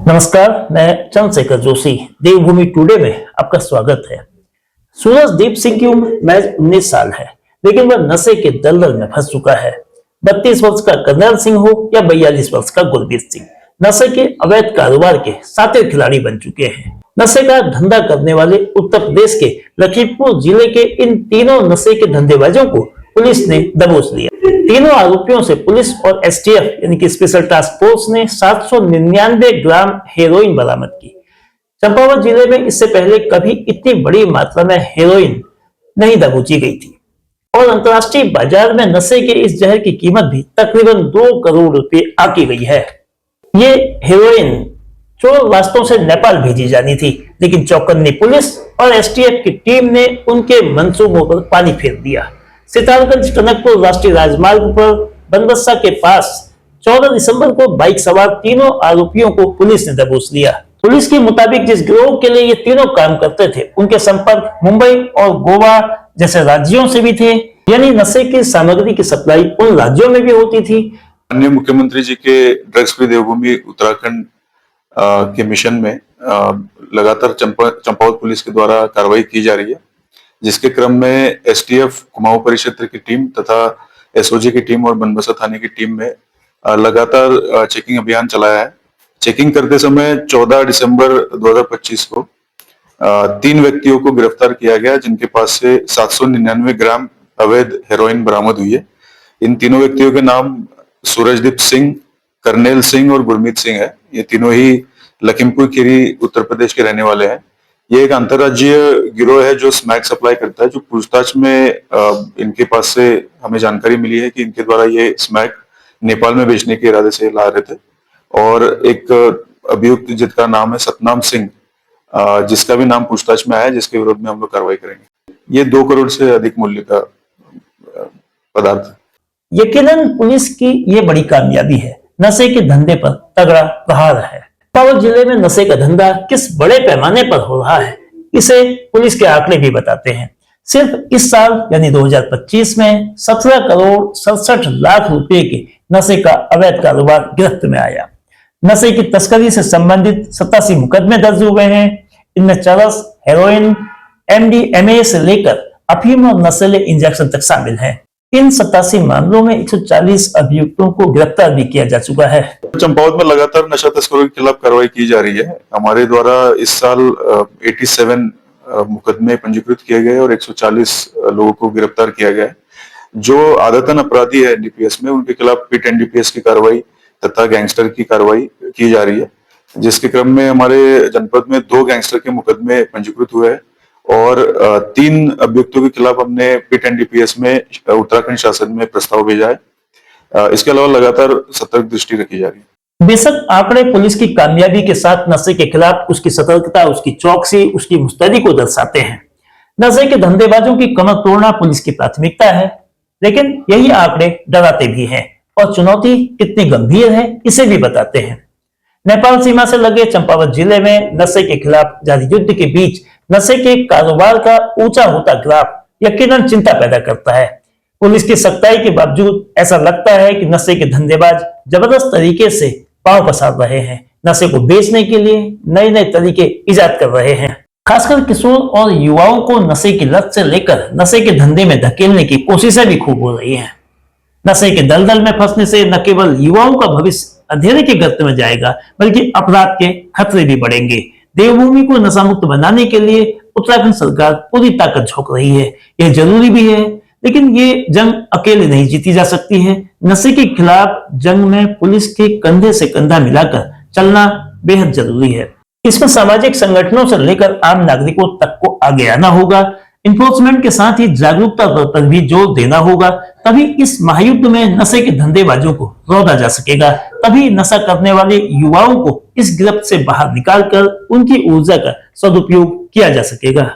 नमस्कार, मैं चंद्रशेखर जोशी देवभूमि टुडे में आपका स्वागत है। सूरजदीप सिंह की उम्र महज 19 साल है, लेकिन वह नशे के दलदल में फंस चुका है। 32 वर्ष का कर्नल सिंह हो या 42 वर्ष का गुरमीत सिंह, नशे के अवैध कारोबार के सातिर खिलाड़ी बन चुके हैं। नशे का धंधा करने वाले उत्तर प्रदेश के लखीमपुर जिले के इन तीनों नशे के धंधेबाजों को पुलिस ने दबोच लिया। तीनों आरोपियों से पुलिस और एसटीएफ यानी कि स्पेशल टास्क फोर्स ने 799 ग्राम हेरोइन बरामद की। चंपावत जिले में इससे पहले कभी इतनी बड़ी मात्रा में हेरोइन नहीं दबोची गई थी और अंतर्राष्ट्रीय बाजार में नशे के इस जहर की कीमत भी तकरीबन 2 करोड़ रुपए आकी गई है। ये हेरोइन चोर रास्तों से नेपाल भेजी जानी थी, लेकिन चौकन्नी पुलिस और एसटीएफ की टीम ने उनके मंसूबों पर पानी फेर दिया। सितारगंज टनकपुर राष्ट्रीय राजमार्ग पर बनबस्सा के पास 14 दिसंबर को बाइक सवार तीनों आरोपियों को पुलिस ने दबोच लिया। पुलिस के मुताबिक जिस गिरोह के लिए ये तीनों काम करते थे, उनके संपर्क मुंबई और गोवा जैसे राज्यों से भी थे, यानी नशे की सामग्री की सप्लाई उन राज्यों में भी होती थी। माननीय मुख्यमंत्री जी के ड्रग्स फ्री देवभूमि उत्तराखंड के मिशन में लगातार चंपावत पुलिस के द्वारा कार्रवाई की जा रही है, जिसके क्रम में एसटीएफ कुमाऊं परिक्षेत्र की टीम तथा एसओजी की टीम और बनबसा थाने की टीम में लगातार चेकिंग अभियान चलाया है। चेकिंग करते समय 14 दिसंबर 2025 को 3 व्यक्तियों को गिरफ्तार किया गया, जिनके पास से 799 ग्राम अवैध हेरोइन बरामद हुई है। इन तीनों व्यक्तियों के नाम सूरजदीप सिंह, कर्नल सिंह और गुरमीत सिंह है। ये तीनों ही लखीमपुर खीरी उत्तर प्रदेश के रहने वाले हैं। ये एक अंतर्राज्यीय गिरोह है जो स्मैक सप्लाई करता है। जो पूछताछ में इनके पास से हमें जानकारी मिली है कि इनके द्वारा ये स्मैक नेपाल में बेचने के इरादे से ला रहे थे और एक अभियुक्त जिसका नाम है सतनाम सिंह, जिसका भी नाम पूछताछ में आया, जिसके विरोध में हम लोग कार्रवाई करेंगे। ये 2 करोड़ से अधिक मूल्य का पदार्थ है। यकीनन पुलिस की ये बड़ी कामयाबी है। नशे के धंधे पर तगड़ा प्रहार है। चंपावत जिले में नशे का धंधा किस बड़े पैमाने पर हो रहा है, इसे पुलिस के आंकड़े भी बताते हैं। सिर्फ इस साल यानी 2025 में 17 करोड़ 67 लाख रुपए के नशे का अवैध कारोबार गिरफ्त में आया। नशे की तस्करी से संबंधित 87 मुकदमे दर्ज हुए हैं। इनमें चरस, हेरोइन, एमडीएमए से लेकर अफीम और नशीले इंजेक्शन तक शामिल हैं। इन 87 मामलों में 140 अभियुक्तों को गिरफ्तार भी किया जा चुका है। चंपावत में लगातार नशा तस्करों के खिलाफ कार्रवाई की जा रही है। हमारे द्वारा इस साल 87 मुकदमे पंजीकृत किए गए और 140 लोगों को गिरफ्तार किया गया है। जो आदतन अपराधी है एनडीपीएस में, उनके खिलाफ पिट एनडीपीएस की कार्रवाई तथा गैंगस्टर की कार्रवाई की जा रही है, जिसके क्रम में हमारे जनपद में 2 गैंगस्टर के मुकदमे पंजीकृत हुए हैं और 3 अभियुक्तों के खिलाफ हमने पिट एनडीपीएस में उत्तराखंड शासन में प्रस्ताव भेजा है। इसके अलावा लगातार सतर्क दृष्टि रखी जा रही है। बेशक आंकड़े पुलिस की कामयाबी के साथ नशे के खिलाफ उसकी सतर्कता, उसकी चौकसी, उसकी मुस्तैदी को दर्शाते हैं। नशे के धंधेबाजों की कमर तोड़ना पुलिस की प्राथमिकता है, लेकिन यही आंकड़े डराते भी हैं और चुनौती कितनी गंभीर है इसे भी बताते हैं। नेपाल सीमा से लगे चंपावत जिले में नशे के खिलाफ जारी युद्ध के बीच नशे के कारोबार का ऊंचा होता ग्राफ यकीनन चिंता पैदा करता है। पुलिस की सख्ताई के बावजूद ऐसा लगता है कि नशे के धंधेबाज जबरदस्त तरीके से पांव पसार रहे हैं। नशे को बेचने के लिए नए नए तरीके इजाद कर रहे हैं। खासकर किशोर और युवाओं को नशे की लत से लेकर नशे के धंधे में धकेलने की कोशिशें भी खूब हो रही हैं। नशे के दलदल में फंसने से न केवल युवाओं का भविष्य अंधेरे के गर्त में जाएगा, बल्कि अपराध के खतरे भी बढ़ेंगे। देवभूमि को नशा मुक्त बनाने के लिए उत्तराखंड सरकार पूरी ताकत झोंक रही है। यह जरूरी भी है, लेकिन ये जंग अकेले नहीं जीती जा सकती है। नशे के खिलाफ जंग में पुलिस के कंधे से कंधा मिलाकर चलना बेहद जरूरी है। इसमें सामाजिक संगठनों से लेकर आम नागरिकों तक को आगे आना होगा। इन्फोर्समेंट के साथ ही जागरूकता पर भी जोर देना होगा। तभी इस महायुद्ध में नशे के धंधेबाजों को रोका जा सकेगा। तभी नशा करने वाले युवाओं को इस गिरफ्त से बाहर निकालकर उनकी ऊर्जा का सदुपयोग किया जा सकेगा।